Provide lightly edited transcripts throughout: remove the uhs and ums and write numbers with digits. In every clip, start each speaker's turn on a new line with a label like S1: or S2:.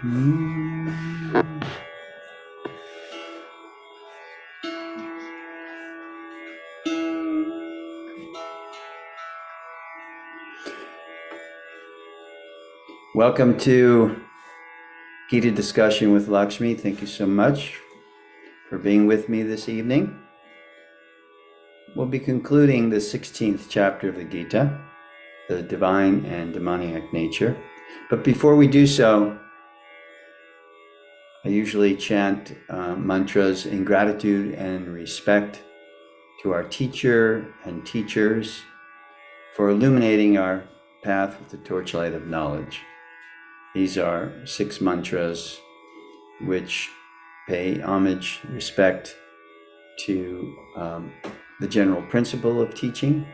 S1: Welcome to Gita Discussion with Lakshmi. Thank you so much for being with me this evening. We'll be concluding the 16th chapter of the Gita, the divine and demoniac nature. But before we do so, I usually chant mantras in gratitude and respect to our teacher and teachers for illuminating our path with the torchlight of knowledge. These are 6 mantras which pay homage, respect to the general principle of teaching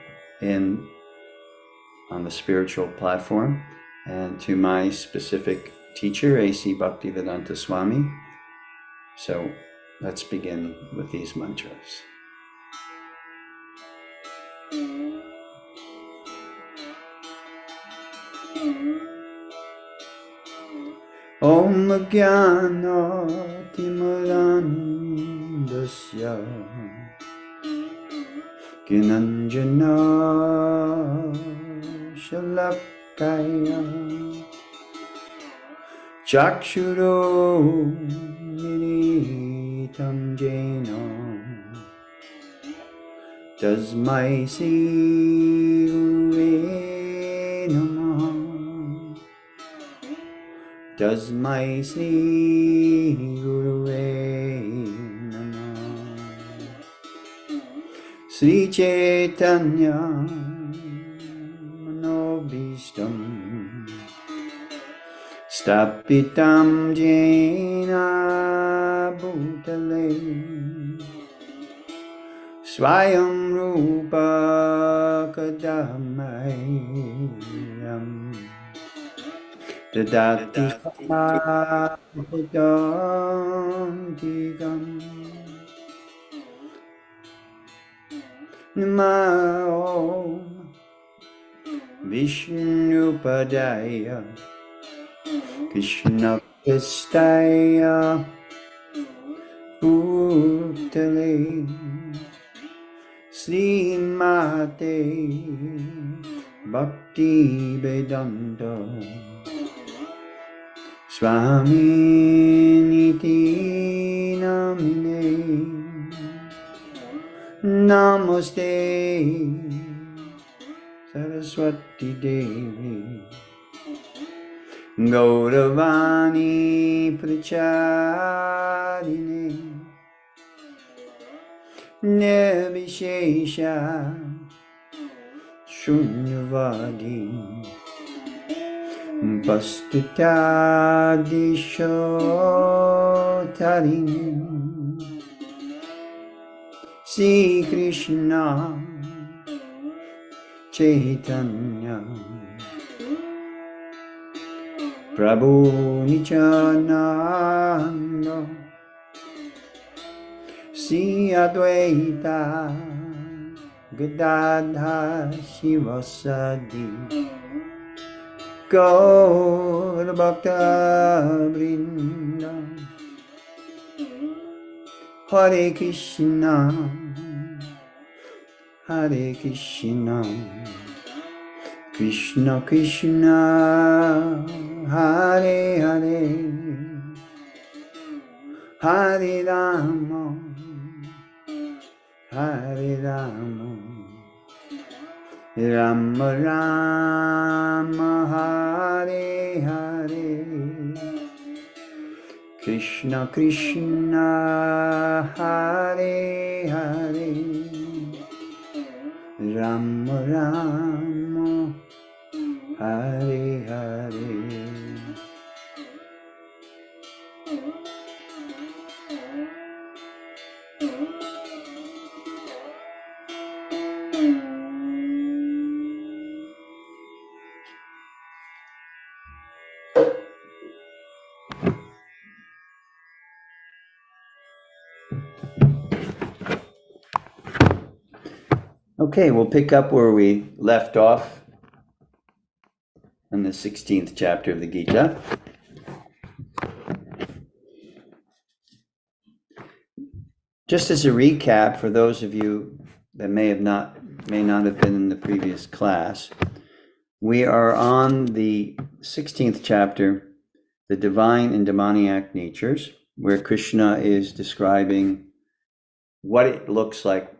S1: on the spiritual platform, and to my specific teacher, A.C. Bhaktivedanta Swami. So let's begin with these mantras. Om Jnana Timirandasya Gnanjana Shalakaya Chakshuro Militam Jena Tasmai Sri Gurave Namaha Tasmai Sri Gurave Namaha. Sri Chaitanya Manobhishtam Stapitam Jena Bhutale Swayam Rupa Kadamayam Dadati Samadhantikam Namo Vishnupadaya Krishna Prestaya Bhutale Srimate Bhakti Vedanta Swami Niti Namine Namaste Saraswati Devi Gauravani Pracharine Nirvishesha Shunyavadi Vastutadishotarini Sri Krishna Chaitanya Prabhu Nityananda Sri Advaita Gadadhar Shivasadi Gaur Bhakta Vrinda Hare Krishna Hare Krishna Krishna Krishna Hare Hare Hare Rama Hare Rama Rama Rama Hare Hare Krishna Krishna Hare Hare Rama Rama Hare Hare. Okay, we'll pick up where we left off in the 16th chapter of the Gita. Just as a recap for those of you that may not have been in the previous class, we are on the 16th chapter, the divine and demoniac natures, where Krishna is describing what it looks like,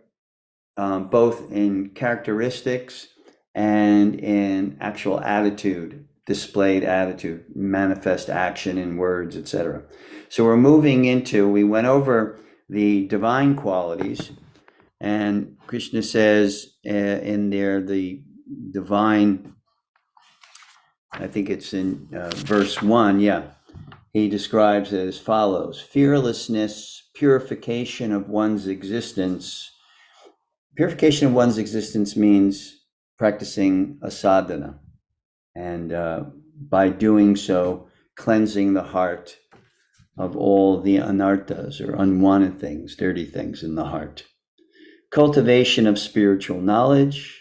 S1: both in characteristics and in actual attitude, displayed attitude, manifest action in words, etc. So we're moving into, we went over the divine qualities, and Krishna says in there, the divine, I think it's in verse 1, yeah, he describes it as follows: fearlessness, purification of one's existence. Purification of one's existence means practicing a sadhana, and by doing so, cleansing the heart of all the anarthas, or unwanted things, dirty things in the heart. Cultivation of spiritual knowledge,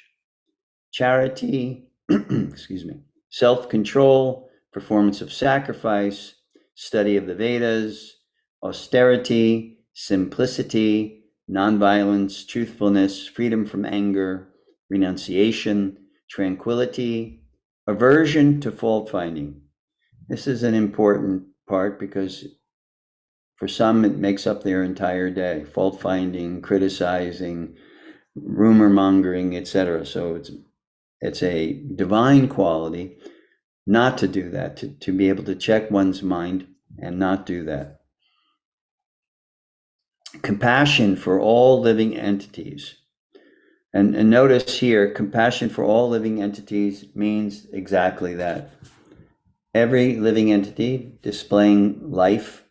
S1: charity, excuse me, self-control, performance of sacrifice, study of the Vedas, austerity, simplicity, nonviolence, truthfulness, freedom from anger, renunciation, tranquility, aversion to fault finding. This is an important part because for some it makes up their entire day: fault finding, criticizing, rumor mongering, etc. So it's a divine quality not to do that, to be able to check one's mind and not do that. Compassion for all living entities. And notice here, compassion for all living entities means exactly that. Every living entity displaying life,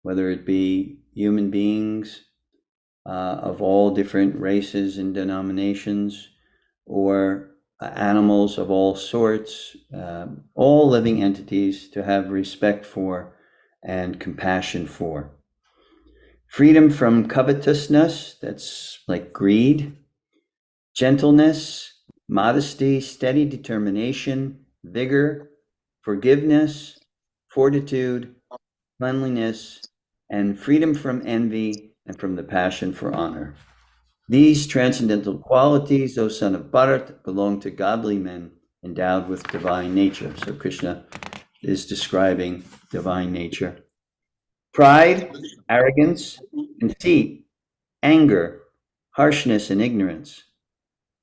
S1: whether it be human beings of all different races and denominations, or animals of all sorts, all living entities, to have respect for and compassion for. Freedom from covetousness, that's like greed. Gentleness, modesty, steady determination, vigor, forgiveness, fortitude, cleanliness, and freedom from envy and from the passion for honor. These transcendental qualities, O son of Bharat, belong to godly men endowed with divine nature. So Krishna is describing divine nature. Pride, arrogance, conceit, anger, harshness, and ignorance.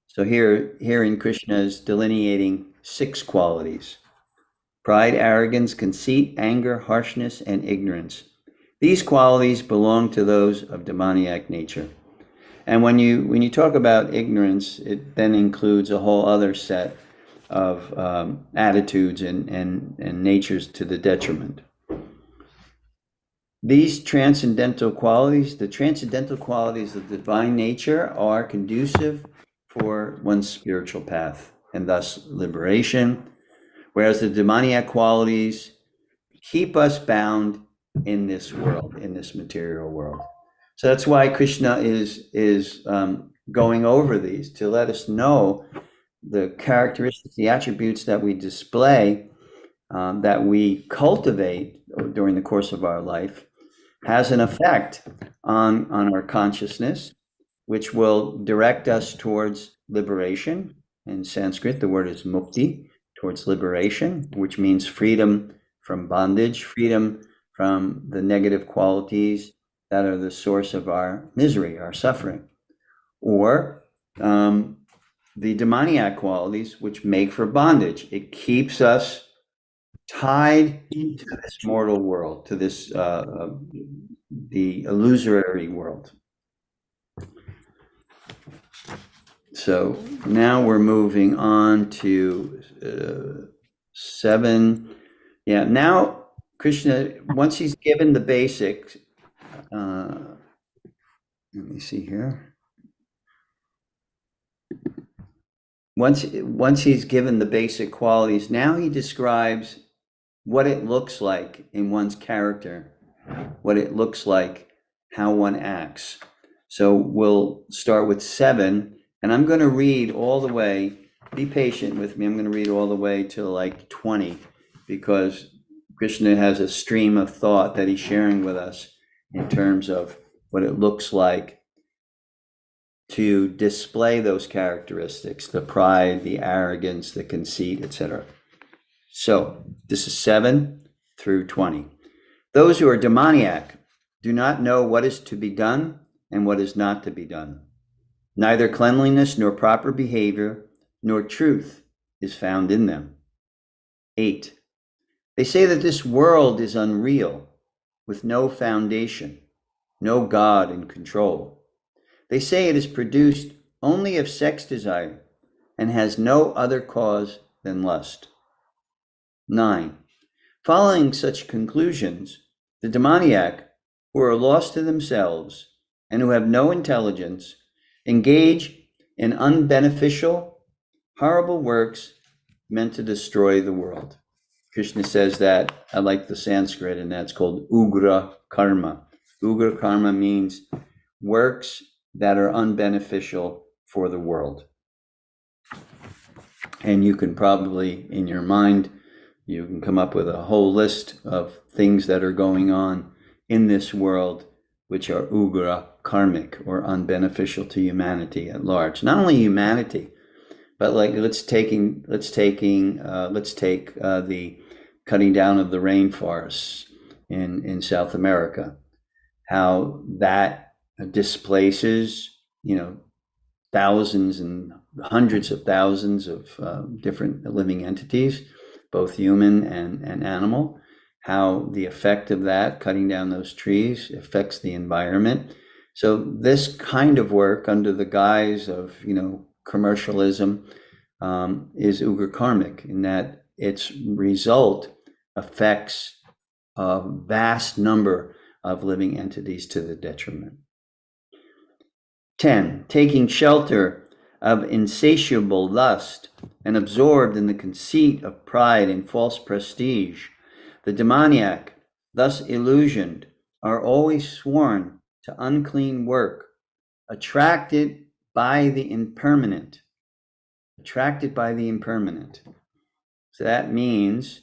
S1: So herein Krishna is delineating 6 qualities: pride, arrogance, conceit, anger, harshness, and ignorance. These qualities belong to those of demoniac nature. And when you talk about ignorance, it then includes a whole other set of attitudes and natures to the detriment. These transcendental qualities, the transcendental qualities of divine nature, are conducive for one's spiritual path and thus liberation, whereas the demoniac qualities keep us bound in this world, in this material world. So that's why Krishna is going over these, to let us know the characteristics, the attributes that we display, that we cultivate during the course of our life, has an effect on our consciousness, which will direct us towards liberation. In Sanskrit, the word is mukti, towards liberation, which means freedom from bondage, freedom from the negative qualities that are the source of our misery, our suffering. Or the demoniac qualities, which make for bondage. It keeps us tied to this mortal world, to this the illusory world. So now we're moving on to 7. Yeah, now Krishna, once he's given the basics, let me see here. Once he's given the basic qualities, now he describes what it looks like in one's character, what it looks like, how one acts. So we'll start with 7, and I'm going to read all the way. Be patient with me. I'm going to read all the way to like 20, because Krishna has a stream of thought that he's sharing with us in terms of what it looks like to display those characteristics, the pride, the arrogance, the conceit, etc. So this is 7 through 20. Those who are demoniac do not know what is to be done and what is not to be done. Neither cleanliness nor proper behavior nor truth is found in them. 8. They say that this world is unreal, with no foundation, no God in control. They say it is produced only of sex desire and has no other cause than lust. 9. Following such conclusions, the demoniac, who are lost to themselves and who have no intelligence, engage in unbeneficial, horrible works meant to destroy the world. Krishna says that, I like the Sanskrit, and that's called ugra karma. Ugra karma means works that are unbeneficial for the world. And you can probably, in your mind, you can come up with a whole list of things that are going on in this world which are ugra karmic or unbeneficial to humanity at large. Not only humanity, but like let's take the cutting down of the rainforests in South America, how that displaces, thousands and hundreds of thousands of different living entities, both human and animal, how the effect of that, cutting down those trees, affects the environment. So this kind of work under the guise of, commercialism is ugra karmic, in that its result affects a vast number of living entities to the detriment. 10. Taking shelter of insatiable lust and absorbed in the conceit of pride and false prestige, the demoniac, thus illusioned, are always sworn to unclean work, attracted by the impermanent. So that means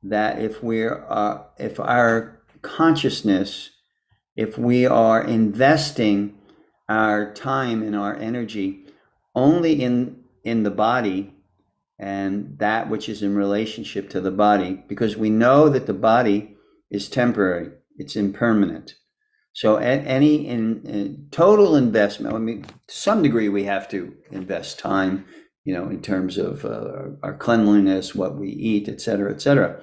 S1: that if our consciousness, if we are investing our time and our energy only in the body and that which is in relationship to the body, because we know that the body is temporary, it's impermanent. So any total investment, to some degree we have to invest time, in terms of our cleanliness, what we eat, et cetera.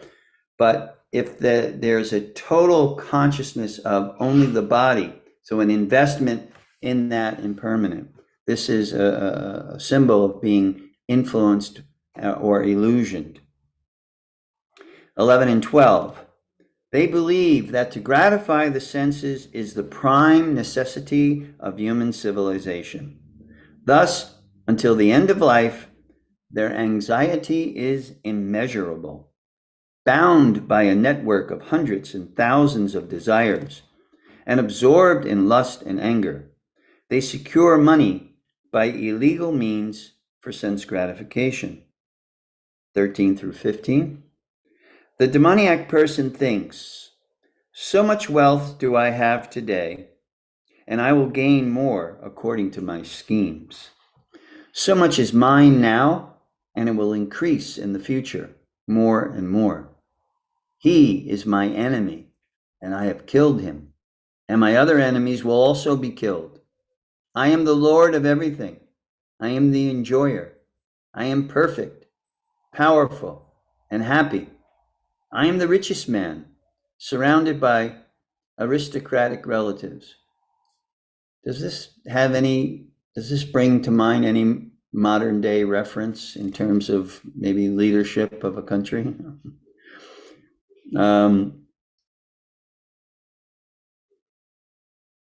S1: But if there's a total consciousness of only the body, so an investment in that impermanent, this is a symbol of being influenced or illusioned. 11 and 12. They believe that to gratify the senses is the prime necessity of human civilization. Thus, until the end of life, their anxiety is immeasurable, bound by a network of hundreds and thousands of desires, and absorbed in lust and anger. They secure money by illegal means for sense gratification. 13 through 15. The demoniac person thinks, so much wealth do I have today, and I will gain more according to my schemes. So much is mine now, and it will increase in the future, more and more. He is my enemy, and I have killed him, and my other enemies will also be killed. I am the Lord of everything. I am the enjoyer. I am perfect, powerful, and happy. I am the richest man, surrounded by aristocratic relatives. Does this bring to mind any modern day reference in terms of maybe leadership of a country?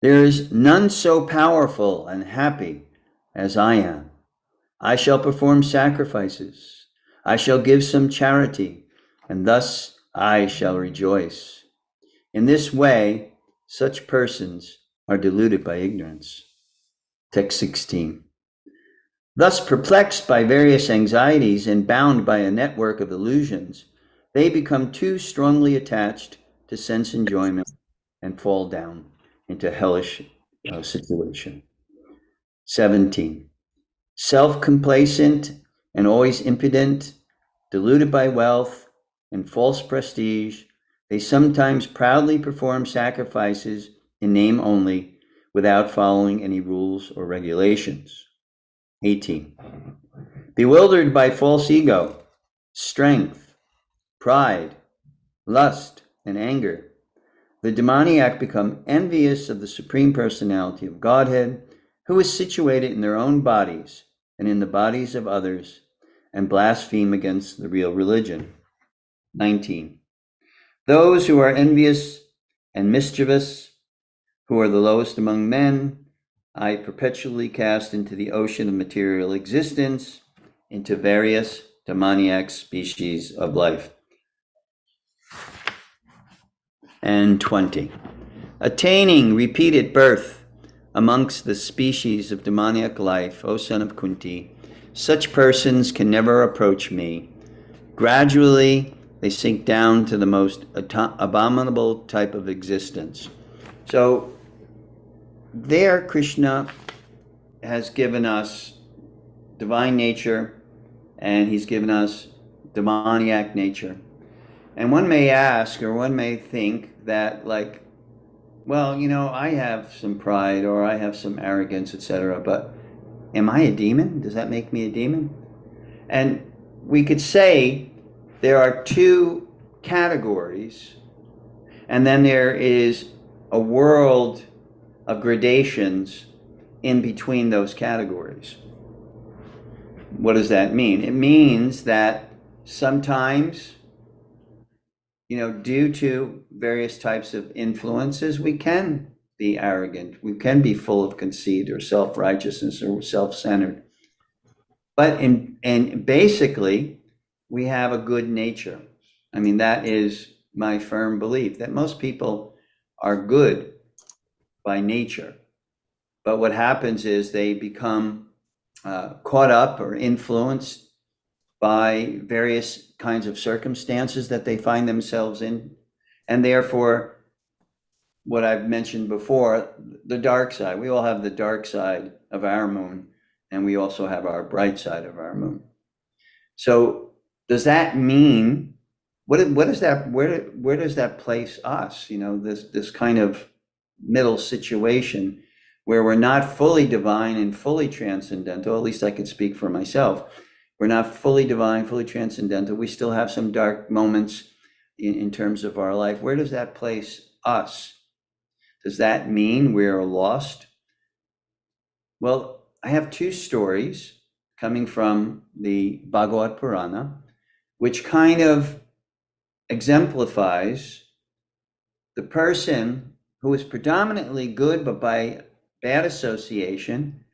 S1: There is none so powerful and happy as I am. I shall perform sacrifices. I shall give some charity, and thus I shall rejoice. In this way, such persons are deluded by ignorance. Text 16. Thus, perplexed by various anxieties and bound by a network of illusions, they become too strongly attached to sense enjoyment and fall down. into hellish situation. 17. Self-complacent and always impudent, deluded by wealth and false prestige, they sometimes proudly perform sacrifices in name only, without following any rules or regulations. 18. Bewildered by false ego, strength, pride, lust, and anger, the demoniac become envious of the Supreme Personality of Godhead, who is situated in their own bodies and in the bodies of others, and blaspheme against the real religion. 19. Those who are envious and mischievous, who are the lowest among men, I perpetually cast into the ocean of material existence, into various demoniac species of life. And 20. Attaining repeated birth amongst the species of demoniac life, O son of Kunti, such persons can never approach me. Gradually, they sink down to the most abominable type of existence. So there, Krishna has given us divine nature, and he's given us demoniac nature. And one may ask, or one may think that, like, well, you know, I have some pride or I have some arrogance, etc., but am I a demon? Does that make me a demon? And we could say there are two categories, and then there is a world of gradations in between those categories. What does that mean? It means that sometimes, you know, due to various types of influences, we can be arrogant, we can be full of conceit or self-righteousness or self-centered. But and basically, we have a good nature. I mean, that is my firm belief, that most people are good by nature. But what happens is they become caught up or influenced by various kinds of circumstances that they find themselves in. And therefore, what I've mentioned before, the dark side, we all have the dark side of our moon, and we also have our bright side of our moon. So does that mean, what is that, where does that place us? You know, this kind of middle situation where we're not fully divine and fully transcendental, at least I could speak for myself. We're not fully divine, fully transcendental. We still have some dark moments in terms of our life. Where does that place us? Does that mean we're lost? Well, I have two stories coming from the Bhagavad Purana, which kind of exemplifies the person who is predominantly good, but by bad association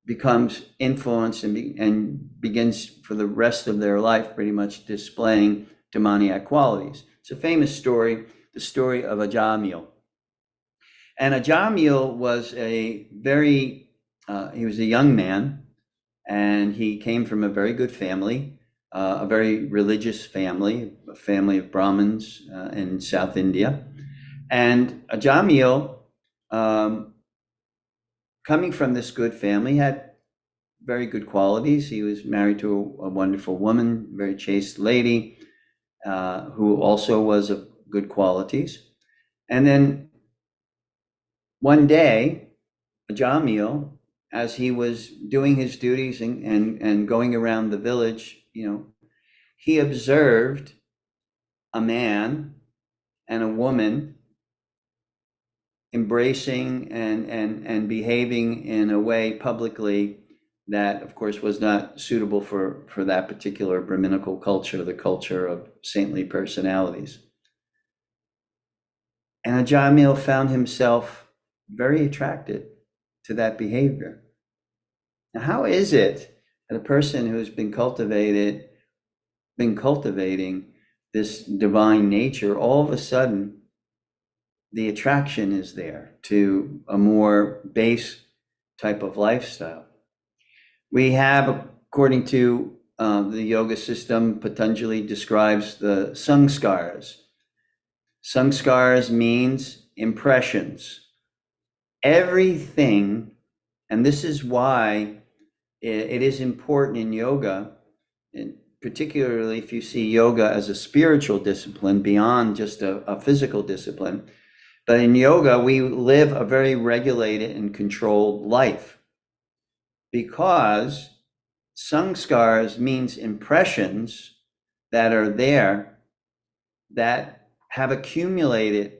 S1: becomes influenced and begins for the rest of their life pretty much displaying demoniac qualities. It's a famous story, the story of Ajamil. And Ajamil was he was a young man, and he came from a very good family, a very religious family, a family of Brahmins in South India. And Ajamil, coming from this good family, had very good qualities. He was married to a wonderful woman, very chaste lady, who also was of good qualities. And then one day, Ajamil, as he was doing his duties and going around the village, you know, he observed a man and a woman embracing and behaving in a way publicly that, of course, was not suitable for that particular Brahminical culture, the culture of saintly personalities. And Ajamil found himself very attracted to that behavior. Now, how is it that a person who's been cultivating this divine nature, all of a sudden, the attraction is there to a more base type of lifestyle? We have, according to the yoga system, Patanjali describes the sanskars. Sanskars means impressions. Everything, and this is why it is important in yoga, and particularly if you see yoga as a spiritual discipline beyond just a physical discipline. But in yoga, we live a very regulated and controlled life, because sanskars means impressions that are there that have accumulated,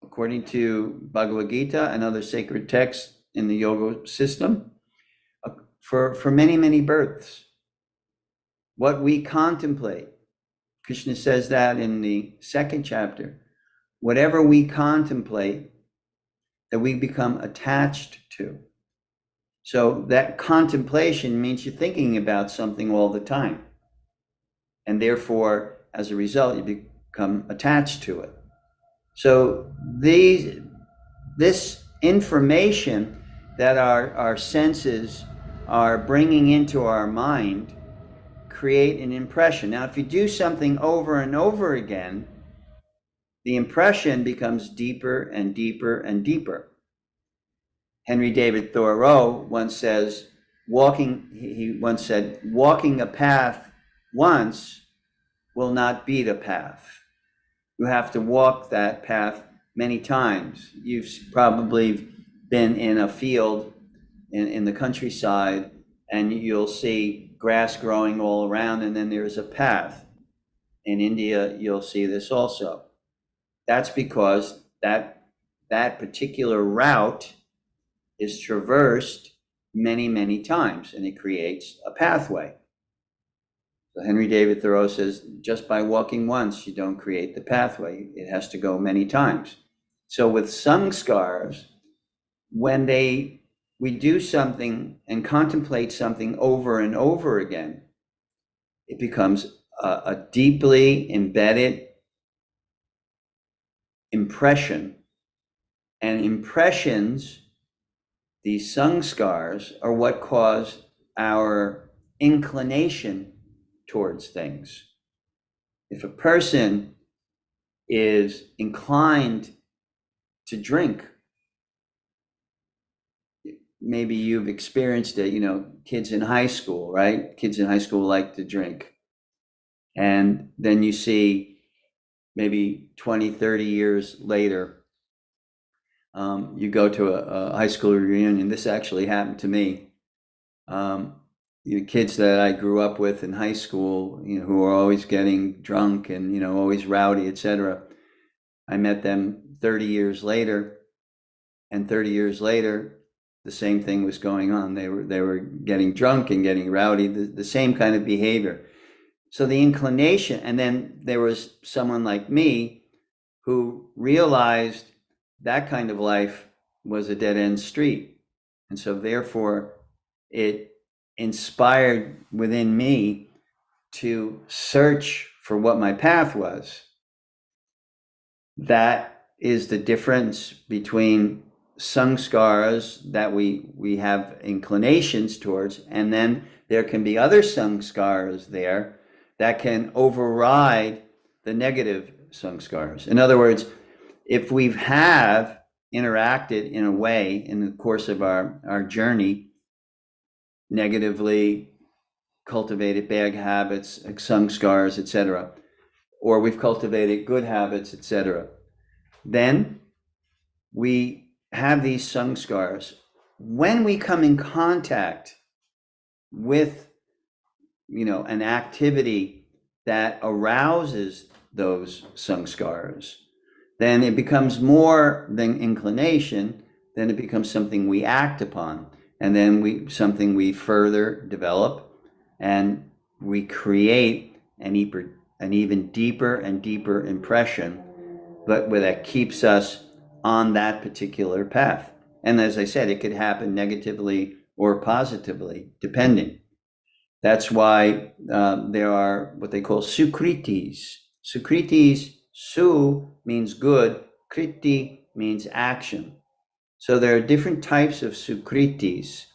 S1: according to Bhagavad Gita and other sacred texts in the yoga system, for many, many births. What we contemplate, Krishna says that in the second chapter, whatever we contemplate, that we become attached to. So that contemplation means you're thinking about something all the time. And therefore, as a result, you become attached to it. So this information that our senses are bringing into our mind create an impression. Now, if you do something over and over again, the impression becomes deeper and deeper and deeper. Henry David Thoreau once said, walking a path once will not beat a path. You have to walk that path many times. You've probably been in a field in the countryside, and you'll see grass growing all around, and then there's a path. In India, you'll see this also. That's because that particular route is traversed many, many times, and it creates a pathway. So Henry David Thoreau says, just by walking once, you don't create the pathway. It has to go many times. So with sanskars, when we do something and contemplate something over and over again, it becomes a deeply embedded impression. And impressions, these sanskars, are what cause our inclination towards things. If a person is inclined to drink, maybe you've experienced it, kids in high school, right? Kids in high school like to drink. And then you see maybe 20, 30 years later, you go to a high school reunion. This actually happened to me. Kids that I grew up with in high school, who are always getting drunk and, always rowdy, etc. I met them 30 years later, and 30 years later, the same thing was going on. They were getting drunk and getting rowdy, the same kind of behavior. So the inclination, and then there was someone like me who realized that kind of life was a dead-end street. And so therefore, it inspired within me to search for what my path was. That is the difference between sanskaras that we have inclinations towards, and then there can be other sanskaras there that can override the negative sanskaras. In other words, if we have interacted in a way in the course of our journey, negatively cultivated bad habits, sanskars, etc., or we've cultivated good habits, etc., then we have these sanskars. When we come in contact with, an activity that arouses those sanskars, then it becomes more than inclination, then it becomes something we act upon, and then something we further develop, and we create an even deeper and deeper impression, but that keeps us on that particular path. And as I said, it could happen negatively or positively, depending. That's why there are what they call sukritis. Sukritis, su means good, kriti means action. So there are different types of sukritis.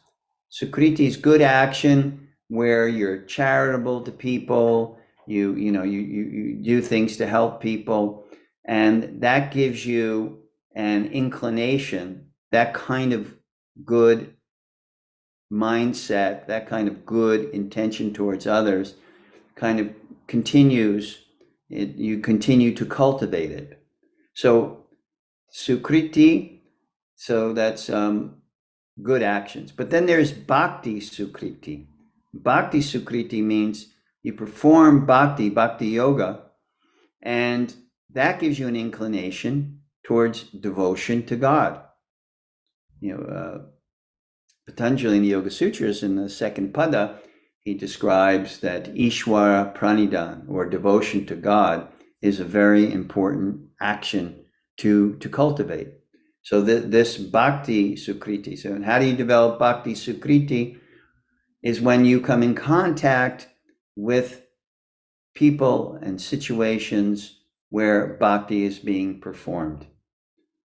S1: Sukritis, good action, where you're charitable to people, you do things to help people. And that gives you an inclination, that kind of good mindset, that kind of good intention towards others kind of continues, you continue to cultivate it. So sukriti, so that's good actions. But then there's bhakti sukriti. Bhakti sukriti means you perform bhakti yoga, and that gives you an inclination towards devotion to God. Patanjali in the Yoga Sutras, in the second pada, he describes that Ishvara Pranidan, or devotion to God, is a very important action to cultivate. So this bhakti sukriti, so how do you develop bhakti sukriti, is when you come in contact with people and situations where bhakti is being performed.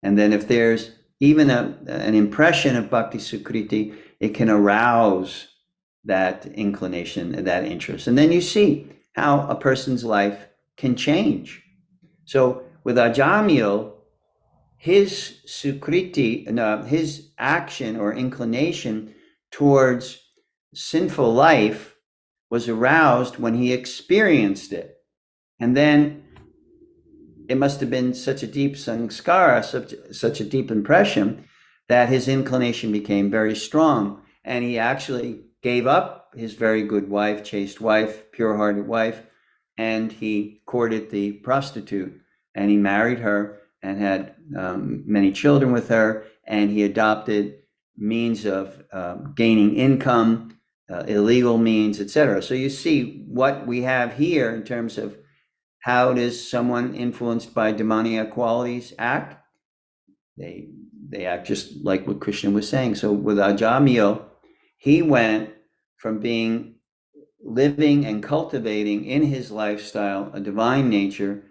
S1: And then if there's even an impression of bhakti sukriti, it can arouse that inclination, that interest. And then you see how a person's life can change. So with Ajamil, his sukriti, his action or inclination towards sinful life was aroused when he experienced it. And then it must have been such a deep sanskara, such a deep impression, that his inclination became very strong. And he actually gave up his very good wife, chaste wife, pure-hearted wife, and he courted the prostitute. And he married her and had many children with her, and he adopted means of gaining income, illegal means, etc. So you see what we have here in terms of how does someone influenced by demoniac qualities act? They act just like what Krishna was saying. So with Ajamil, he went from living and cultivating in his lifestyle a divine nature,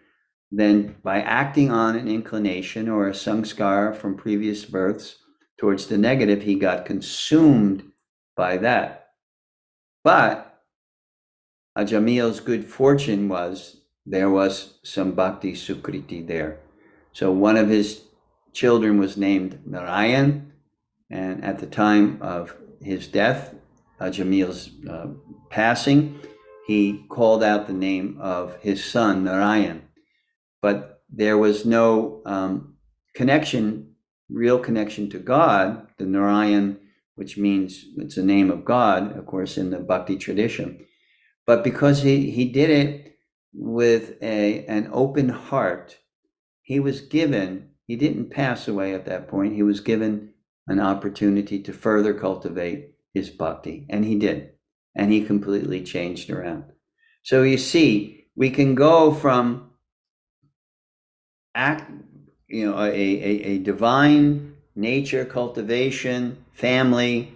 S1: then by acting on an inclination or a samskara from previous births towards the negative, he got consumed by that. But Ajamil's good fortune was there was some bhakti sukriti there. So one of his children was named Narayan, and at the time of his death, Ajamil's passing, he called out the name of his son Narayan. But there was no real connection to God, the Narayan, which means it's the name of God, of course, in the bhakti tradition. But because he did it with an open heart, he didn't pass away at that point. He was given an opportunity to further cultivate his bhakti, and he did. And he completely changed around. So you see, we can go from a divine nature cultivation, family,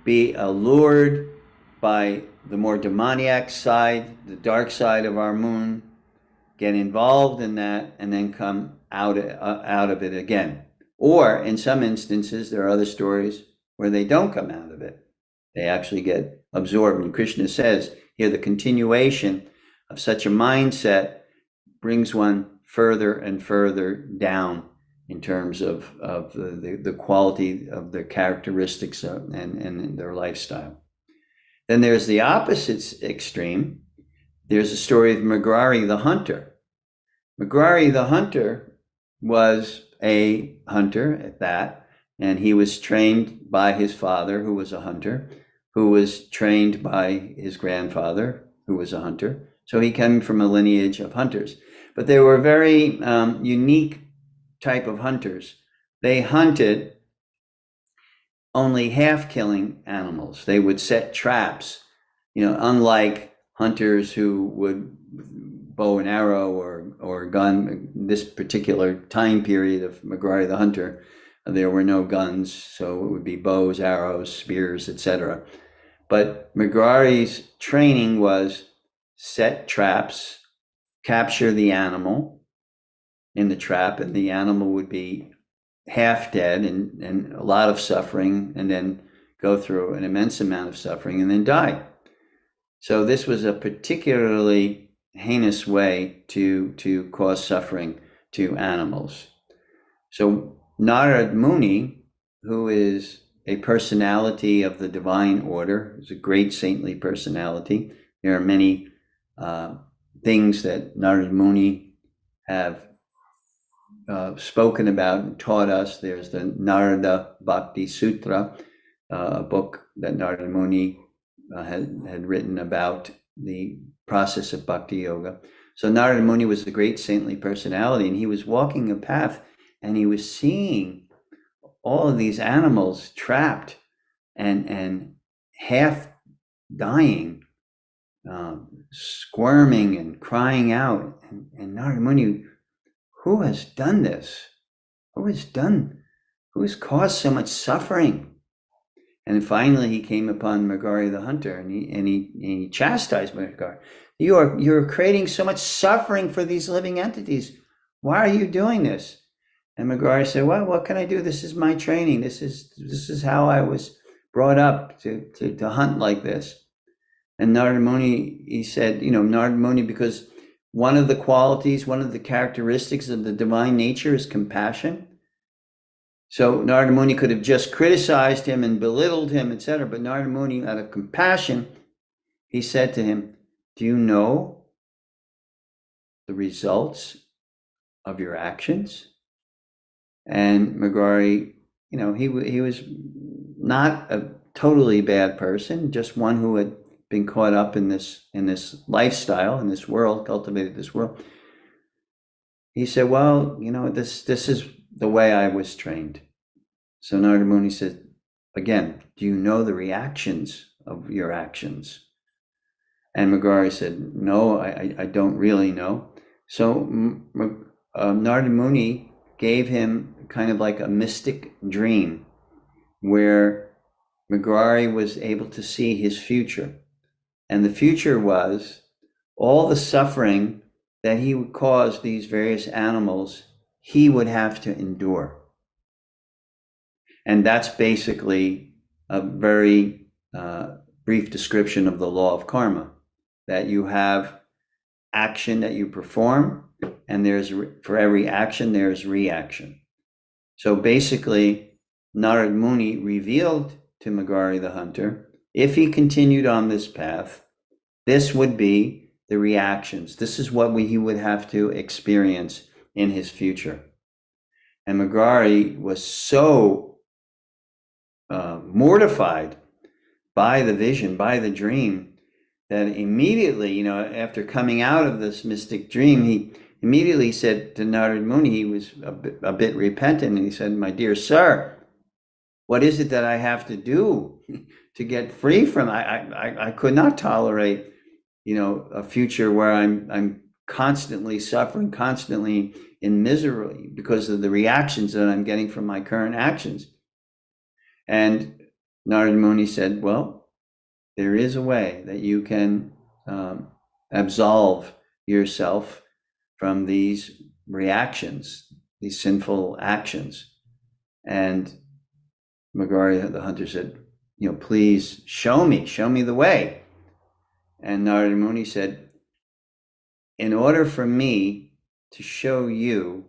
S1: be allured by the more demoniac side, the dark side of our moon, get involved in that, and then come out of it again. Or in some instances, there are other stories where they don't come out of it. They actually get absorbed. And Krishna says here, the continuation of such a mindset brings one further and further down in terms of the quality of their characteristics and their lifestyle. Then there's the opposite extreme. There's a story of Magrari the hunter. Magrari the hunter was a hunter at that, and he was trained by his father, who was a hunter, who was trained by his grandfather, who was a hunter. So he came from a lineage of hunters. But they were very unique type of hunters. They hunted only half killing animals. They would set traps, unlike hunters who would bow and arrow or gun. This particular time period of Magrari the hunter, there were no guns, so it would be bows, arrows, spears, etc. But Magrari's training was set traps, capture the animal in the trap, and the animal would be half dead and a lot of suffering, and then go through an immense amount of suffering and then die. So this was a particularly heinous way to cause suffering to animals. So Narad Muni, who is a personality of the divine order, is a great saintly personality. There are many things that Narad Muni have spoken about and taught us. There's the Narada Bhakti Sutra, a book that Narada Muni had written about the process of bhakti yoga. So Narada Muni was a great saintly personality, and he was walking a path, and he was seeing all of these animals trapped and half dying, squirming and crying out. And Narada Muni, who has done this? Who has caused so much suffering? And finally he came upon Magari the hunter, and he chastised Magari. You're creating so much suffering for these living entities. Why are you doing this? And Magari said, well, what can I do? This is my training. This is how I was brought up to hunt like this. And Narada Muni, he said, Narada Muni, because one of the qualities, one of the characteristics of the divine nature is compassion. So Narada Muni could have just criticized him and belittled him, etc. But Narada Muni, out of compassion, he said to him, do you know the results of your actions? And Magari, he was not a totally bad person, just one who had been caught up in this lifestyle, in this world, cultivated this world. He said, well, this is the way I was trained. So Narada Muni said, again, do you know the reactions of your actions? And Magari said, no, I don't really know. So Narada Muni gave him kind of like a mystic dream where Magari was able to see his future. And the future was all the suffering that he would cause these various animals, he would have to endure. And that's basically a very brief description of the law of karma, that you have action that you perform, and for every action, there's reaction. So basically, Narad Muni revealed to Magari the hunter, if he continued on this path, this would be the reactions. This is what he would have to experience in his future. And Magari was so mortified by the vision, by the dream, that immediately, after coming out of this mystic dream, he immediately said to Narad Muni, he was a bit repentant, and he said, my dear sir, what is it that I have to do to get free from? I could not tolerate, a future where I'm constantly suffering, constantly in misery because of the reactions that I'm getting from my current actions. And Narada Muni said, well, there is a way that you can absolve yourself from these reactions, these sinful actions. And Magari the hunter said, please show me the way. And Narada Muni said, in order for me to show you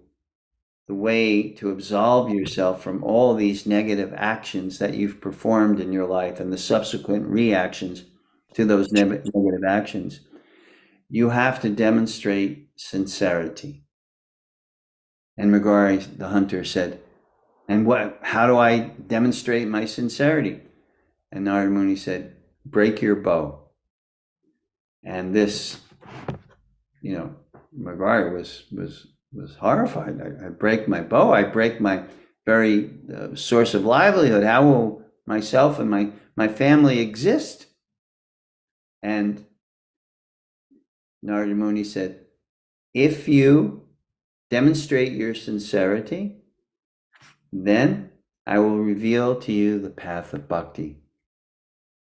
S1: the way to absolve yourself from all these negative actions that you've performed in your life and the subsequent reactions to those negative actions, you have to demonstrate sincerity. And Magari the hunter said, and how do I demonstrate my sincerity? And Narada Muni said, break your bow. And this, Magari was horrified. I break my bow. I break my very source of livelihood. How will myself and my family exist? And Narada Muni said, if you demonstrate your sincerity, then I will reveal to you the path of bhakti,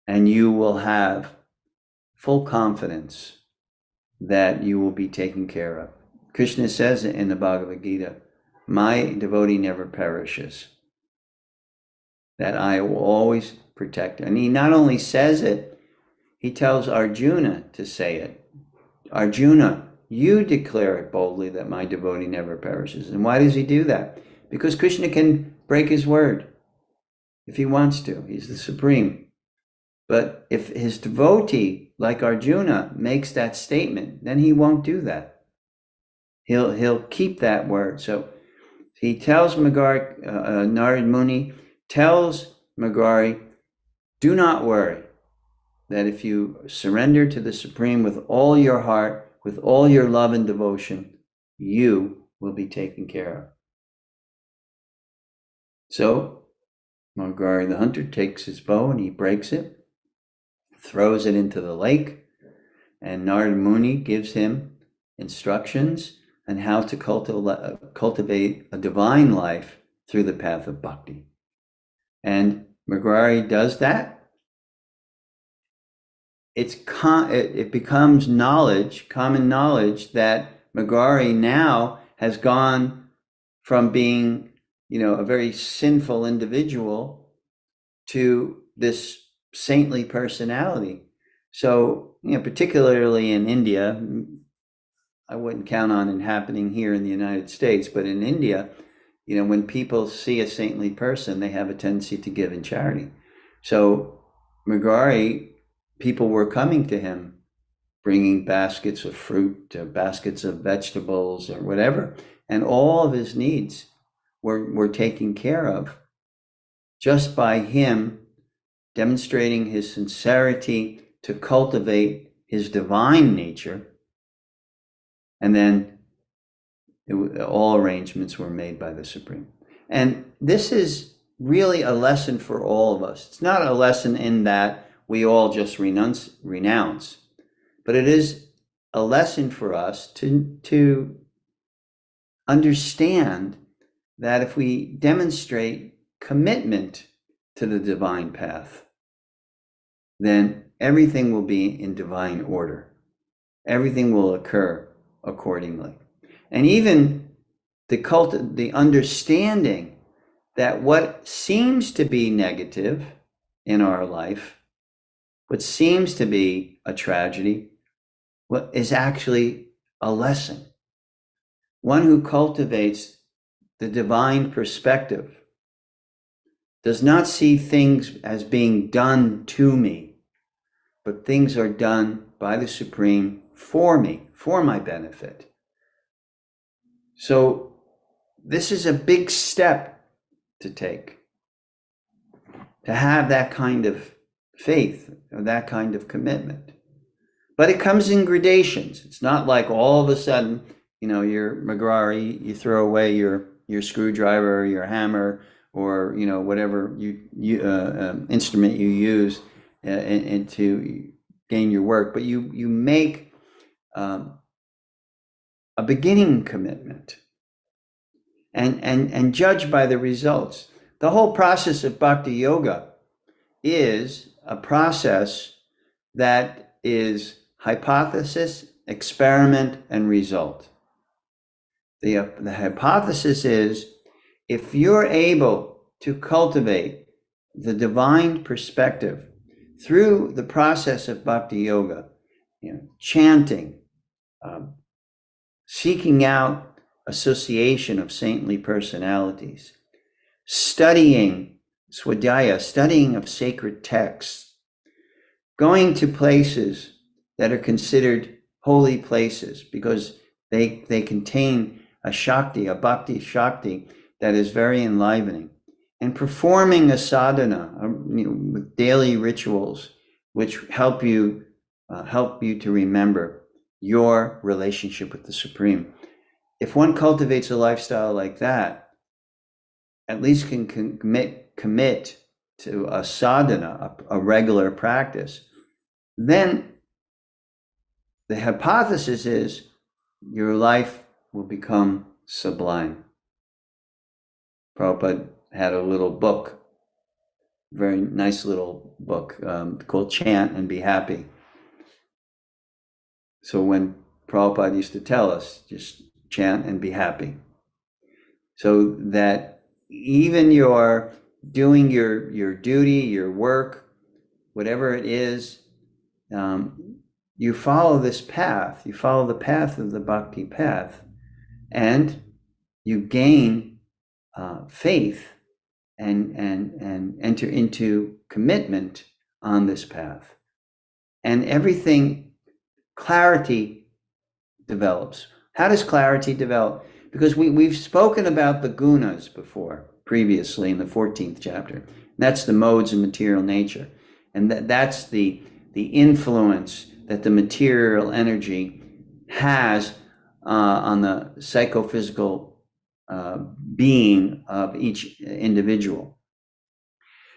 S1: and you will have full confidence that you will be taken care of. Krishna says in the Bhagavad Gita, my devotee never perishes, that I will always protect. And he not only says it, he tells Arjuna to say it. Arjuna, you declare it boldly that my devotee never perishes. And why does he do that? Because Krishna can break his word if he wants to. He's the supreme. But if his devotee, like Arjuna, makes that statement, then he won't do that. He'll keep that word. So he tells Narad Muni tells Magari, do not worry that if you surrender to the Supreme with all your heart, with all your love and devotion, you will be taken care of. So Magari the hunter takes his bow and he breaks it, throws it into the lake, and Narad Muni gives him instructions on how to cultivate a divine life through the path of bhakti. And Magari does that. It becomes knowledge, common knowledge, that Magari now has gone from being, a very sinful individual to this saintly personality. So, particularly in India, I wouldn't count on it happening here in the United States, but in India, when people see a saintly person, they have a tendency to give in charity. So Magari, people were coming to him, bringing baskets of fruit, baskets of vegetables, or whatever, and all of his needs were taken care of just by him demonstrating his sincerity to cultivate his divine nature. And then all arrangements were made by the Supreme. And this is really a lesson for all of us. It's not a lesson in that we all just renounce, but it is a lesson for us to understand that if we demonstrate commitment to the divine path, then everything will be in divine order. Everything will occur accordingly. And even the understanding that what seems to be negative in our life, what seems to be a tragedy, what is actually a lesson. One who cultivates the divine perspective does not see things as being done to me, but things are done by the Supreme for me, for my benefit. So this is a big step to take, to have that kind of faith, or that kind of commitment. But it comes in gradations. It's not like all of a sudden, you're Magari, you throw away your screwdriver, or your hammer, or whatever instrument you use and to gain your work. But you make a beginning commitment and judge by the results. The whole process of bhakti yoga is a process that is hypothesis, experiment, and result. The hypothesis is, if you're able to cultivate the divine perspective through the process of bhakti yoga, chanting, seeking out association of saintly personalities, studying swadhyaya, studying of sacred texts, going to places that are considered holy places because they contain a shakti, a bhakti shakti that is very enlivening, and performing a sadhana, with daily rituals which help you to remember your relationship with the Supreme. If one cultivates a lifestyle like that, at least can commit to a sadhana, a regular practice, then the hypothesis is your life will become sublime. Prabhupada had a little book, very nice little book called Chant and Be Happy. So when Prabhupada used to tell us, just chant and be happy. So that even you're doing your duty, your work, whatever it is, you follow this path, you follow the path of the bhakti path, and you gain faith and enter into commitment on this path. And everything, clarity develops. How does clarity develop? Because we've spoken about the gunas before, previously in the 14th chapter. That's the modes of material nature. And that's the influence that the material energy has on the psychophysical being of each individual.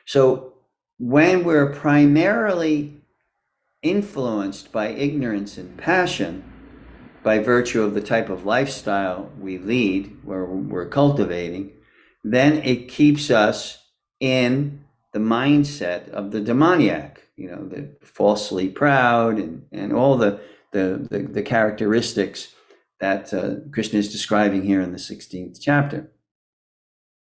S1: So when we're primarily influenced by ignorance and passion, by virtue of the type of lifestyle we lead, where we're cultivating, then it keeps us in the mindset of the demoniac, the falsely proud and all the characteristics that Krishna is describing here in the 16th chapter.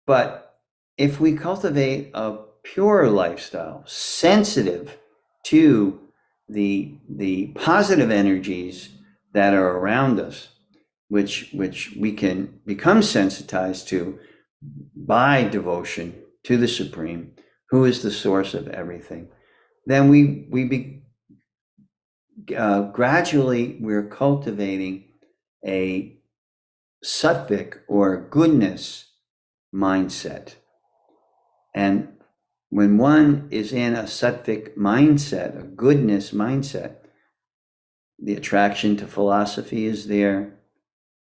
S1: But if we cultivate a pure lifestyle, sensitive to the positive energies that are around us, which we can become sensitized to by devotion to the Supreme, who is the source of everything, then gradually we're cultivating a sattvic or goodness mindset. And when one is in a sattvic mindset, a goodness mindset, the attraction to philosophy is there,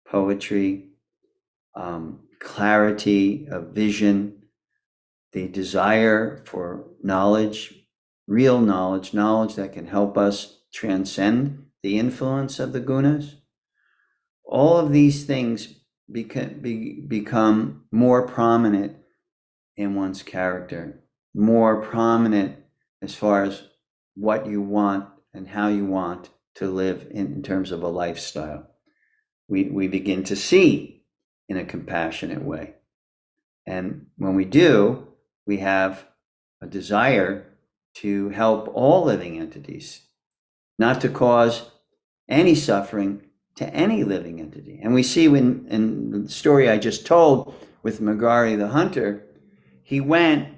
S1: poetry, clarity of vision, the desire for knowledge, real knowledge that can help us transcend the influence of the gunas. All of these things become more prominent in one's character, more prominent as far as what you want and how you want to live in terms of a lifestyle. We begin to see in a compassionate way. And when we do, we have a desire to help all living entities, not to cause any suffering to any living entity. And we see in the story I just told with Magari the hunter, he went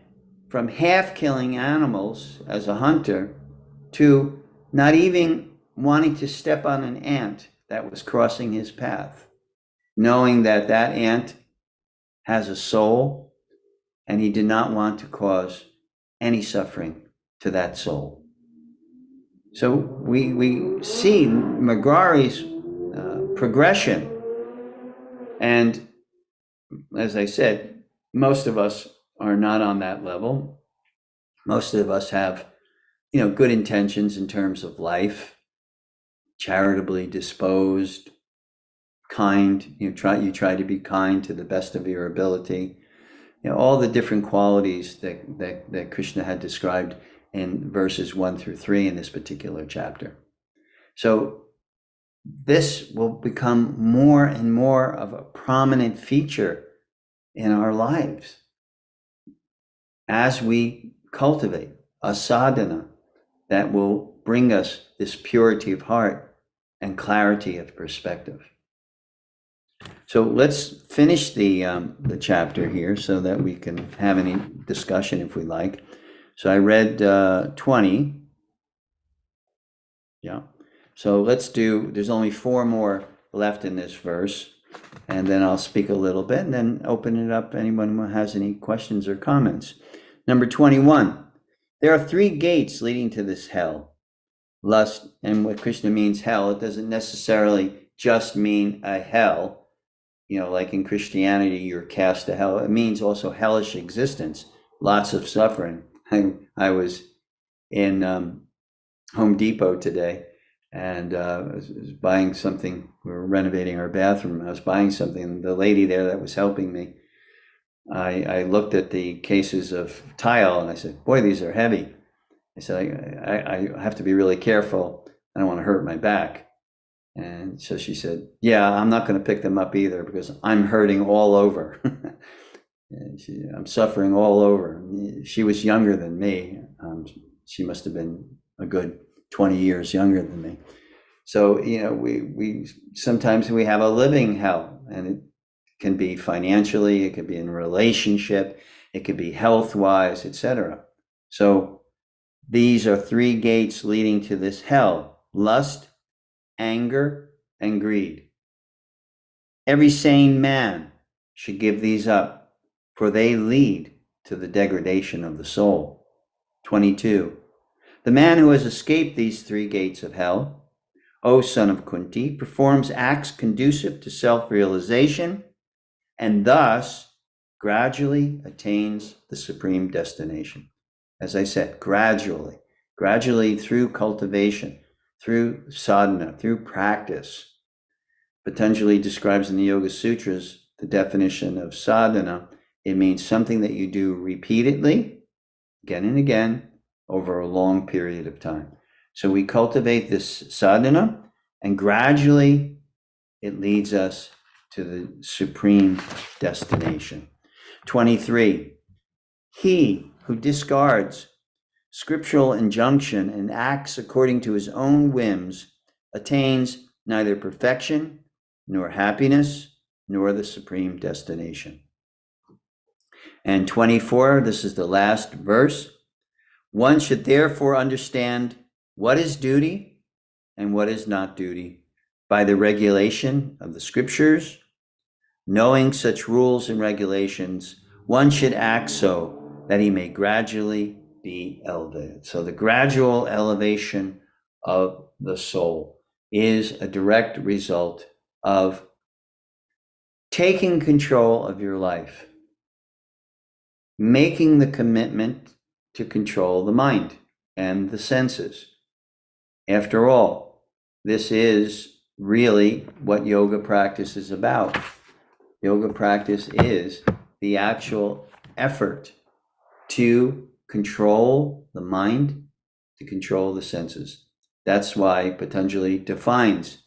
S1: from half killing animals as a hunter to not even wanting to step on an ant that was crossing his path, knowing that ant has a soul, and he did not want to cause any suffering to that soul. So we see Magari's progression. And as I said, most of us are not on that level. Most of us have, good intentions in terms of life, charitably disposed, kind. You try to be kind to the best of your ability. All the different qualities that Krishna had described in verses 1 through 3 in this particular chapter. So this will become more and more of a prominent feature in our lives as we cultivate a sadhana that will bring us this purity of heart and clarity of perspective. So let's finish the chapter here so that we can have any discussion if we like. So I read 20. Yeah. So there's only 4 more left in this verse, and then I'll speak a little bit and then open it up. Anyone who has any questions or comments. Number 21. There are 3 gates leading to this hell. Lust, and what Krishna means hell, it doesn't necessarily just mean a hell. Like in Christianity, you're cast to hell. It means also hellish existence, lots of suffering. I was in Home Depot today, and I was buying something. We were renovating our bathroom. I was buying something, and the lady there that was helping me, I looked at the cases of tile, and I said, "Boy, these are heavy." I said, I have to be really careful. I don't want to hurt my back. And so she said, "Yeah, I'm not going to pick them up either because I'm hurting all over." I'm suffering all over. She was younger than me. She must have been a good 20 years younger than me. So, we sometimes we have a living hell, and it can be financially, it could be in relationship, it could be health-wise, etc. So these are three gates leading to this hell: lust, anger, and greed. Every sane man should give these up, for they lead to the degradation of the soul. 22. The man who has escaped these three gates of hell, O son of Kunti, performs acts conducive to self-realization and thus gradually attains the supreme destination. As I said, gradually through cultivation, through sadhana, through practice. Patanjali describes in the Yoga Sutras the definition of sadhana. It means something that you do repeatedly, again and again, over a long period of time. So we cultivate this sadhana, and gradually it leads us to the supreme destination. 23. He who discards scriptural injunction and acts according to his own whims attains neither perfection, nor happiness, nor the supreme destination. And 24, this is the last verse. One should therefore understand what is duty and what is not duty by the regulation of the scriptures. Knowing such rules and regulations, one should act so that he may gradually be elevated. So the gradual elevation of the soul is a direct result of taking control of your life, making the commitment to control the mind and the senses. After all, this is really what yoga practice is about. Yoga practice is the actual effort to control the mind, to control the senses. That's why Patanjali defines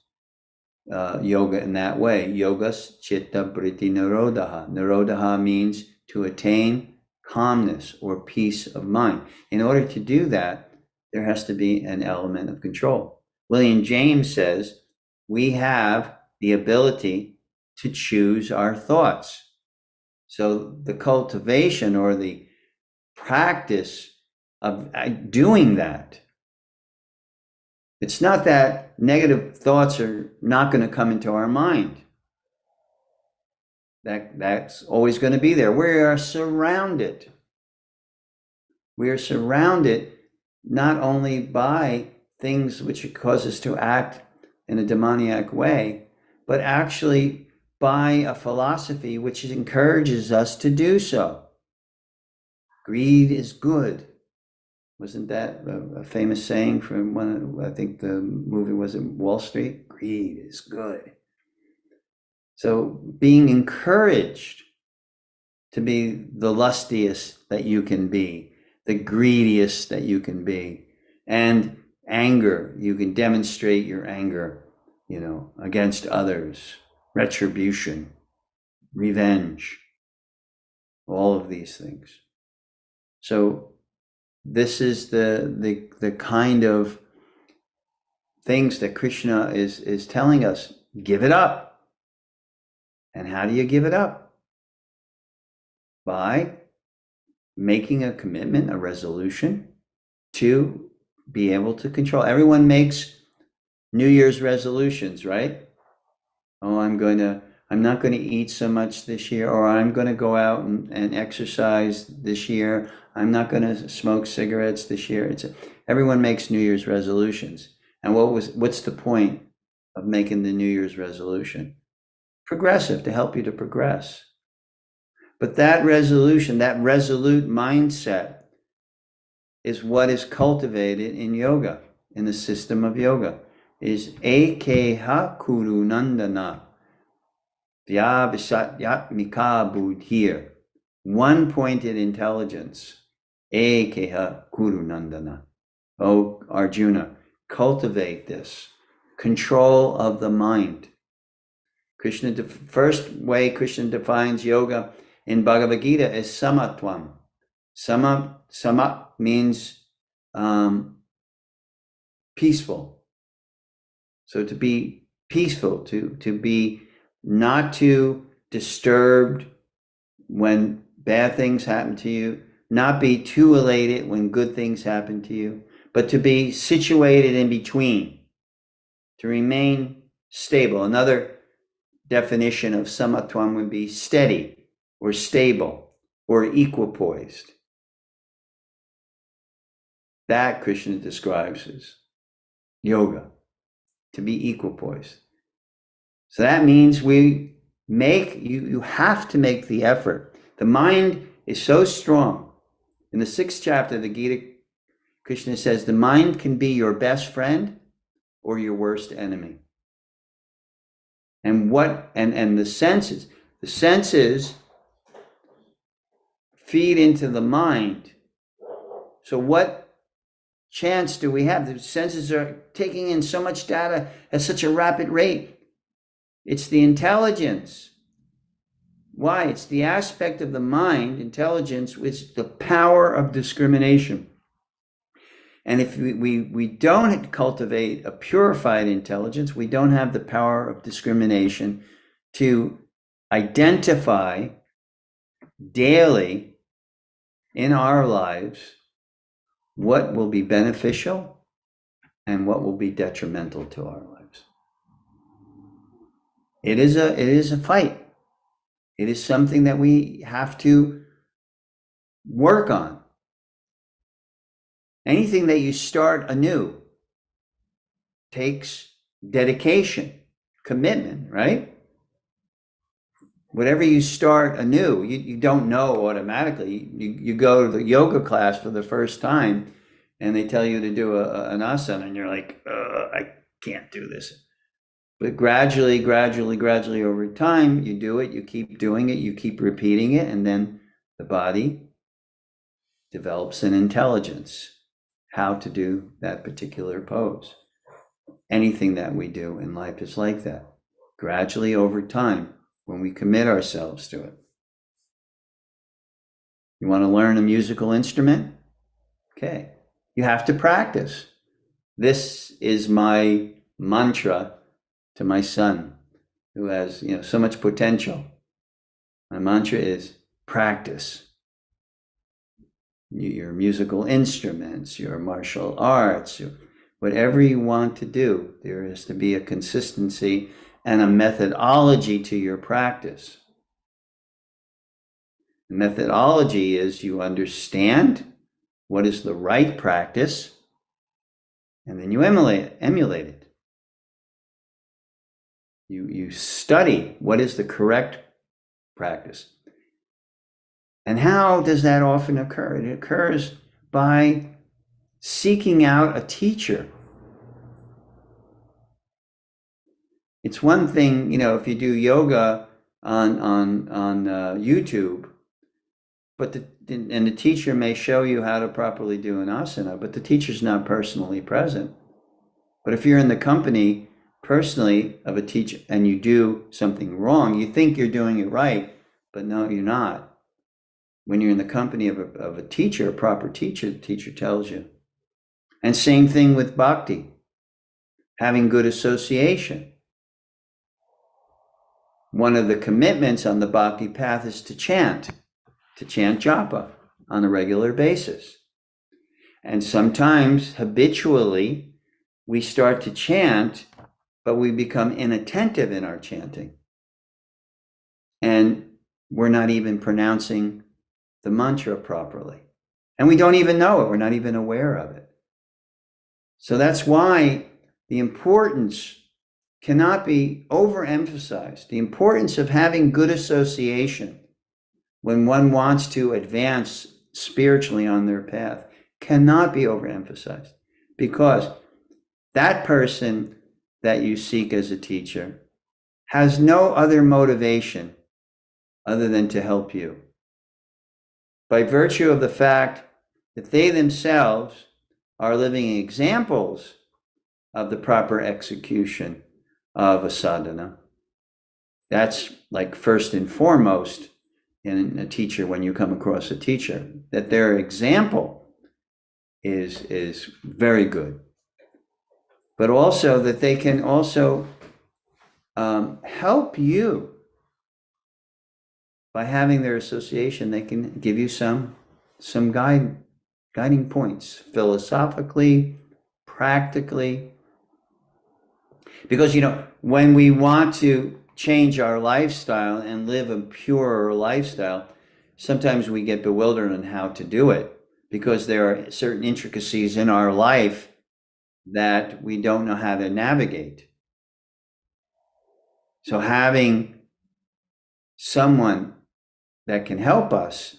S1: yoga in that way. Yogas chitta vritti nirodha. Nirodha means to attain calmness or peace of mind. In order to do that, there has to be an element of control. William James says we have the ability to choose our thoughts. So the cultivation or the practice of doing that, it's not that negative thoughts are not going to come into our mind. That's always going to be there. We are surrounded. We are surrounded not only by things which cause us to act in a demoniac way, but actually by a philosophy which encourages us to do so. Greed is good. Wasn't that a famous saying from one, I think the movie was in Wall Street? Greed is good. So being encouraged to be the lustiest that you can be, the greediest that you can be, and anger, you can demonstrate your anger, against others, retribution, revenge, all of these things. So this is the kind of things that Krishna is telling us. Give it up. And how do you give it up? By making a commitment, a resolution to be able to control. Everyone makes New Year's resolutions, right? Oh, I'm not going to eat so much this year, or I'm going to go out and exercise this year. I'm not going to smoke cigarettes this year. Everyone makes New Year's resolutions. And what's the point of making the New Year's resolution? Progressive, to help you to progress. But that resolution, that resolute mindset, is what is cultivated in yoga, in the system of yoga, is ekeha kuru nandana, vyavisatyatmika buddhir, one-pointed intelligence, ekeha kuru nandana. Oh, Arjuna, cultivate this control of the mind. First way Krishna defines yoga in Bhagavad Gita is samatvam. Sama means peaceful. So to be peaceful, to be not too disturbed when bad things happen to you, not be too elated when good things happen to you, but to be situated in between, to remain stable. Another definition of samatvam would be steady or stable or equipoised. That Krishna describes as yoga, to be equipoised. So that means you have to make the effort. The mind is so strong. In the 6th chapter of the Gita, Krishna says the mind can be your best friend or your worst enemy. And the senses feed into the mind. So what chance do we have? The senses are taking in so much data at such a rapid rate. It's the intelligence. Why? It's the aspect of the mind, intelligence, it's the power of discrimination. And if we don't cultivate a purified intelligence, we don't have the power of discrimination to identify daily in our lives what will be beneficial and what will be detrimental to our lives. It is a fight. It is something that we have to work on. Anything that you start anew takes dedication, commitment, right? Whatever you start anew, you don't know automatically. You go to the yoga class for the first time and they tell you to do an asana and you're like, I can't do this. But gradually over time, you do it, you keep doing it, you keep repeating it, and then the body develops an intelligence how to do that particular pose. Anything that we do in life is like that. Gradually over time, when we commit ourselves to it. You want to learn a musical instrument? Okay. You have to practice. This is my mantra to my son, who has so much potential. My mantra is practice. Your musical instruments, your martial arts, whatever you want to do, there is to be a consistency and a methodology to your practice. The methodology is you understand what is the right practice, and then you emulate it. You study what is the correct practice. And how does that often occur? It occurs by seeking out a teacher. It's one thing, if you do yoga on YouTube, but the teacher may show you how to properly do an asana, but the teacher's not personally present. But if you're in the company personally of a teacher and you do something wrong, you think you're doing it right, but no, you're not. When you're in the company of a teacher, a proper teacher, the teacher tells you. And same thing with bhakti, having good association. One of the commitments on the bhakti path is to chant japa on a regular basis. And sometimes habitually we start to chant, but we become inattentive in our chanting. And we're not even pronouncing the mantra properly. And we don't even know it. We're not even aware of it. So that's why the importance cannot be overemphasized. The importance of having good association when one wants to advance spiritually on their path cannot be overemphasized, because that person that you seek as a teacher has no other motivation other than to help you. By virtue of the fact that they themselves are living examples of the proper execution of a sadhana. That's like first and foremost in a teacher when you come across a teacher, that their example is very good. but also that they can also help you by having their association. They can give you some guiding points philosophically, practically. Because, when we want to change our lifestyle and live a purer lifestyle, sometimes we get bewildered on how to do it because there are certain intricacies in our life that we don't know how to navigate. So having someone that can help us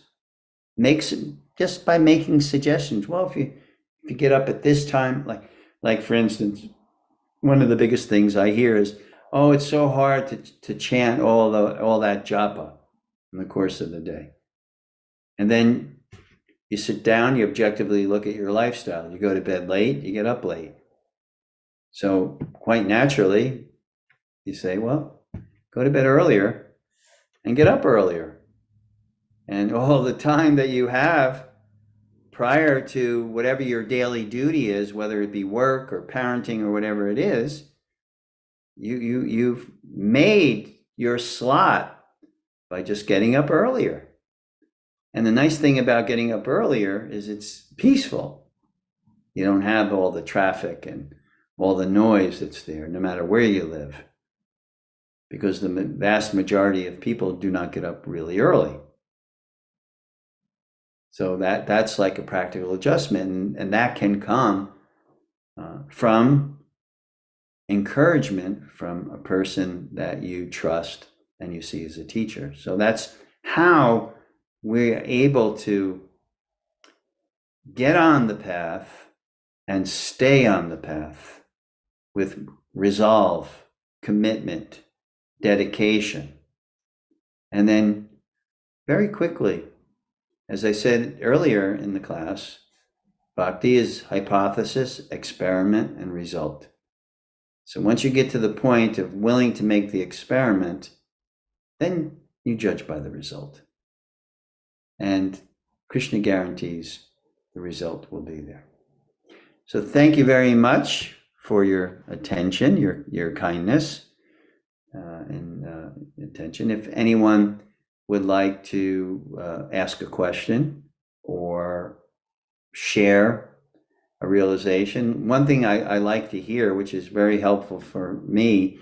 S1: makes it just by making suggestions. Well, if you get up at this time, like for instance, one of the biggest things I hear is, oh, it's so hard to chant all that japa in the course of the day. And then you sit down, you objectively look at your lifestyle. You go to bed late, you get up late. So quite naturally, you say, well, go to bed earlier and get up earlier. And all the time that you have prior to whatever your daily duty is, whether it be work or parenting or whatever it is, you've made your slot by just getting up earlier. And the nice thing about getting up earlier is it's peaceful. You don't have all the traffic and all the noise that's there, no matter where you live, because the vast majority of people do not get up really early. So that's like a practical adjustment, and that can come from encouragement from a person that you trust and you see as a teacher. So that's how we're able to get on the path and stay on the path with resolve, commitment, dedication. And then very quickly, as I said earlier in the class, bhakti is hypothesis, experiment, and result. So once you get to the point of willing to make the experiment, then you judge by the result. And Krishna guarantees the result will be there. So thank you very much for your attention, your kindness and attention. If anyone would like to ask a question or share a realization, one thing I like to hear, which is very helpful for me,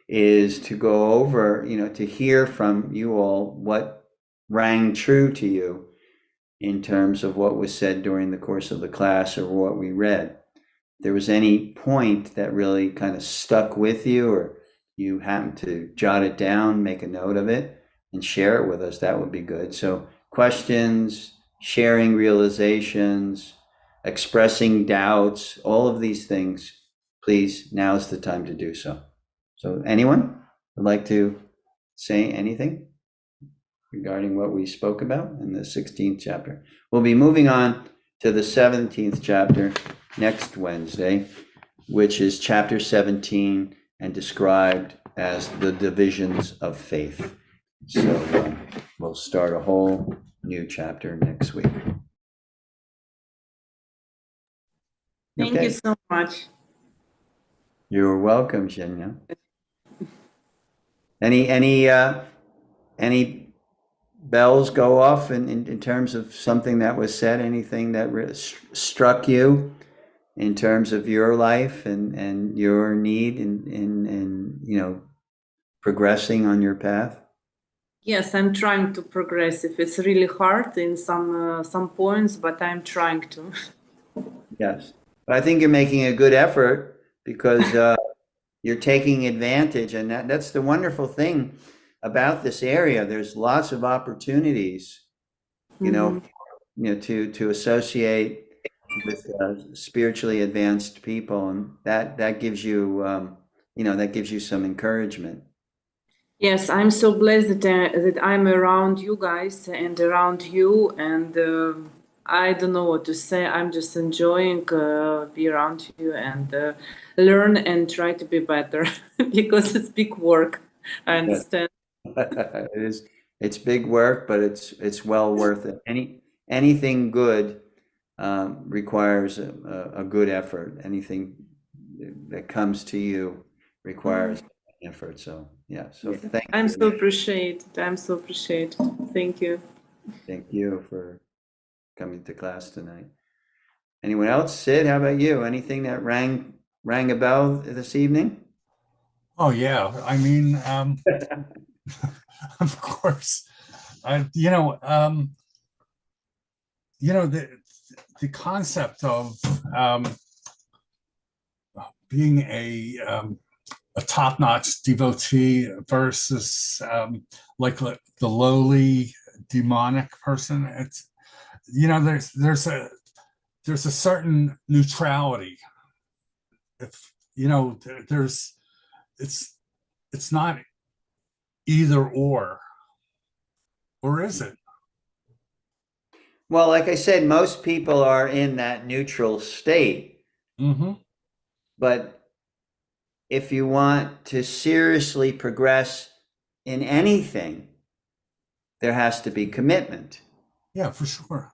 S1: is to go over, to hear from you all what rang true to you in terms of what was said during the course of the class or what we read. If there was any point that really kind of stuck with you, or you happen to jot it down, make a note of it, and share it with us, that would be good. So questions, sharing realizations, expressing doubts, all of these things, please, now's the time to do so. So anyone would like to say anything regarding what we spoke about in the 16th chapter? We'll be moving on to the 17th chapter next Wednesday, which is chapter 17 and described as the divisions of faith. So we'll start a whole new chapter next week.
S2: Thank you so much.
S1: You're welcome, Shenya. Any bells go off in terms of something that was said? Anything that struck you in terms of your life and your need in progressing on your path?
S2: Yes, I'm trying to progress. If it's really hard in some points, but I'm trying to.
S1: Yes, but I think you're making a good effort because you're taking advantage, and that's the wonderful thing about this area. There's lots of opportunities, to associate with spiritually advanced people, and that gives you, that gives you some encouragement.
S2: Yes, I'm so blessed that I'm around you guys and around you, and I don't know what to say. I'm just enjoying be around you and learn and try to be better because it's big work. I understand.
S1: It is. It's big work, but it's well worth it. Anything good requires a good effort. Anything that comes to you requires effort. So yeah, so
S2: Yeah.
S1: thank
S2: I'm
S1: you.
S2: so appreciated. I'm so appreciated. Thank you.
S1: Thank you for coming to class tonight. Anyone else? Sid, how about you? Anything that rang a bell this evening?
S3: Oh yeah, I mean, of course, you know, the concept of being a top-notch devotee versus like the lowly demonic person. It's there's a certain neutrality. If there's it's not either or is it?
S1: Well, like I said, most people are in that neutral state,
S3: Mm-hmm.
S1: but if you want to seriously progress in anything, there has to be commitment.
S3: Yeah, for sure.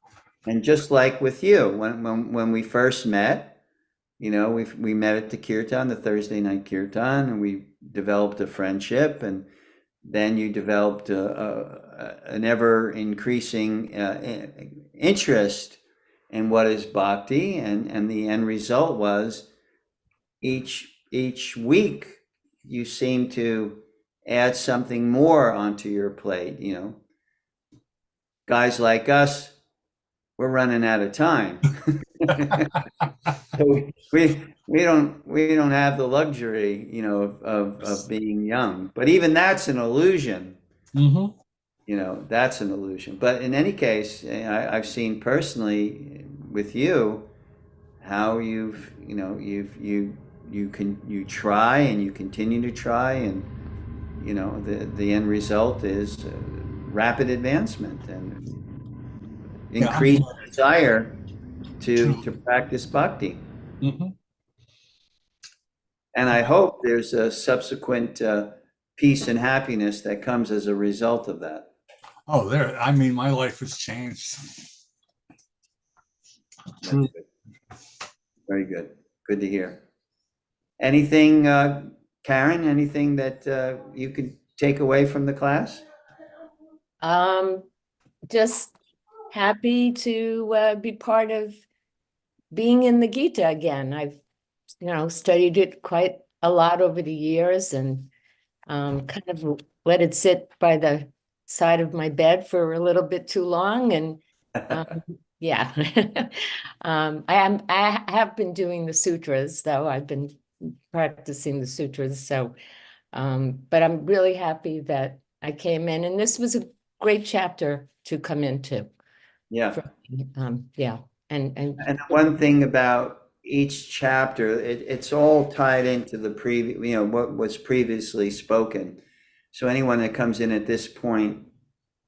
S1: And just like with you, when we first met, we met at the kirtan, the Thursday night kirtan, and we developed a friendship, and then you developed an ever increasing interest in what is bhakti, and the end result was each week you seem to add something more onto your plate. Guys like us, we're running out of time. So we don't have the luxury, of being young. But even that's an illusion.
S3: Mm-hmm.
S1: That's an illusion. But in any case, I've seen personally with you how you try and you continue to try, and the end result is rapid advancement and
S3: Yeah.
S1: increased desire to practice bhakti.
S3: Mm-hmm.
S1: And I hope there's a subsequent peace and happiness that comes as a result of that.
S3: Oh, I mean, my life has changed. True.
S1: That's good. Very good. Good to hear. Anything, Karen, anything that you could take away from the class?
S4: Just happy to be part of being in the Gita again. I've, studied it quite a lot over the years and kind of let it sit by the side of my bed for a little bit too long. And yeah, I have been doing the sutras, though. I've been practicing the sutras. So, but I'm really happy that I came in, and this was a great chapter to come into.
S1: Yeah.
S4: Yeah. And
S1: And one thing about each chapter, it's all tied into the previous, what was previously spoken. So anyone that comes in at this point,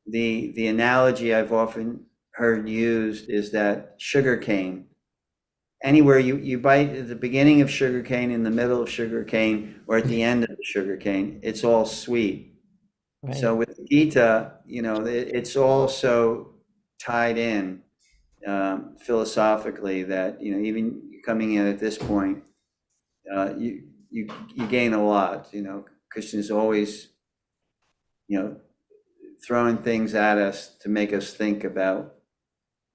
S1: the analogy I've often heard used is that sugar cane. Anywhere you bite at the beginning of sugar cane, in the middle of sugar cane, or at the end of the sugar cane, it's all sweet.
S4: right.
S1: So with Gita, it's also tied in philosophically that even coming in at this point, you gain a lot. Krishna's always throwing things at us to make us think about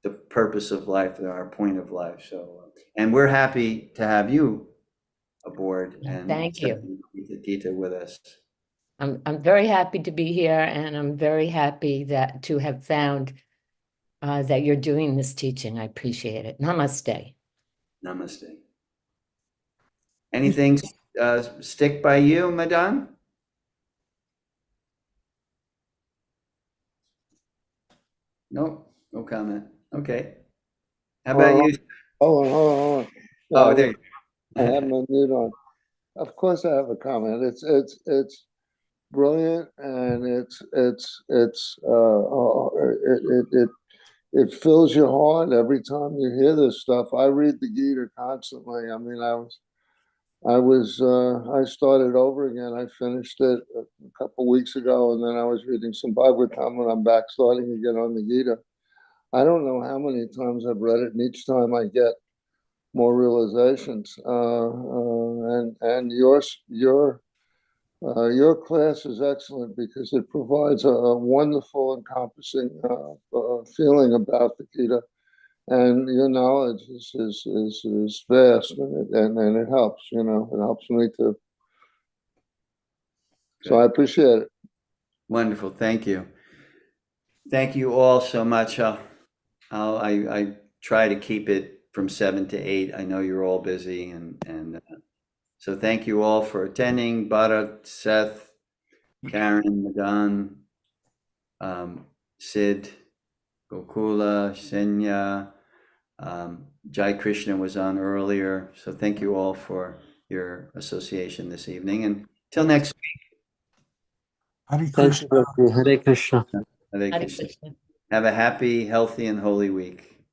S1: the purpose of life, our point of life. So, and we're happy to have you aboard and
S4: Thank you.
S1: studying Gita with us.
S4: I'm very happy to be here, and I'm very happy to have found that you're doing this teaching. I appreciate it. Namaste.
S1: Namaste. Anything stick by you, Madan? Nope, no comment. Okay. How about you?
S5: Hold on.
S1: Oh, there.
S5: I have my mute on. Of course, I have a comment. It's brilliant, and it fills your heart every time you hear this stuff. I read the Gita constantly. I mean, I started over again. I finished it a couple weeks ago, and then I was reading some Bhagavad Gita, and I'm back starting again on the Gita. I don't know how many times I've read it, and each time I get more realizations. And your class is excellent because it provides a wonderful, encompassing feeling about the Gita, and your knowledge is vast, and it helps. It helps me too. So I appreciate it.
S1: Wonderful. Thank you. Thank you all so much. I try to keep it from 7 to 8. I know you're all busy, and so thank you all for attending. Bharat, Seth, Karen, Madan, Sid, Gokula, Senya, Jai Krishna was on earlier. So thank you all for your association this evening. And till next week.
S3: Hare
S6: Thanks,
S3: Krishna.
S6: Laksmi. Hare Krishna.
S1: Hare
S4: Hare
S1: Krishna.
S4: Krishna.
S1: Have a happy, healthy, and holy week.